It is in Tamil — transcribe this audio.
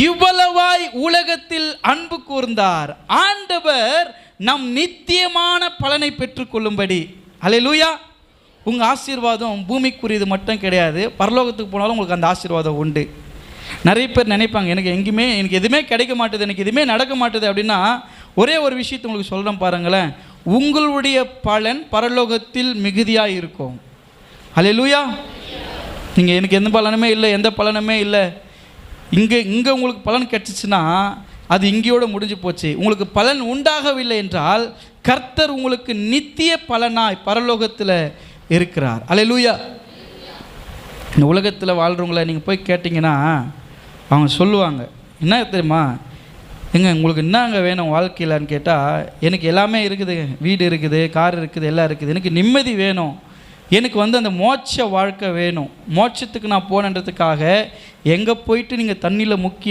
இவ்வளவாய் உலகத்தில் அன்பு கூர்ந்தார். ஆண்டவர் நம் நித்தியமான பலனை பெற்றுக்கொள்ளும்படி. அல்லேலூயா. உங்கள் ஆசீர்வாதம் பூமிக்குரியது மட்டும் கிடையாது, பரலோகத்துக்கு போனாலும் உங்களுக்கு அந்த ஆசீர்வாதம் உண்டு. நிறைய பேர் நினைப்பாங்க, எனக்கு எதுவுமே கிடைக்க மாட்டுது, எனக்கு எதுவுமே நடக்க மாட்டுது அப்படின்னா, ஒரே ஒரு விஷயத்தை உங்களுக்கு சொல்கிறேன் பாருங்களேன். உங்களுடைய பலன் பரலோகத்தில் மிகுதியாக இருக்கும். அல்லேலூயா. நீங்கள் எனக்கு எந்த பலனுமே இல்லை, எந்த பலனுமே இல்லை, இங்கே உங்களுக்கு பலன் கிடைச்சிச்சுன்னா அது இங்கேயோடு முடிஞ்சு போச்சு. உங்களுக்கு பலன் உண்டாகவில்லை என்றால் கர்த்தர் உங்களுக்கு நித்திய பலனாய் பரலோகத்தில் இருக்கிறார். அல்லேலூயா. இந்த உலகத்தில் வாழ்கிறவங்கள நீங்கள் போய் கேட்டிங்கன்னா அவங்க சொல்லுவாங்க, என்ன தெரியுமா, உங்களுக்கு என்னங்க வேணும் வாழ்க்கையிலன்னு கேட்டால், எனக்கு எல்லாமே இருக்குது, வீடு இருக்குது, கார் இருக்குது, எல்லாம் இருக்குது, எனக்கு நிம்மதி வேணும், எனக்கு அந்த மோட்ச வாழ்க்கை வேணும், மோட்சத்துக்கு நான் போனன்றதுக்காக எங்கே போயிட்டு நீங்கள் தண்ணியில் முக்கி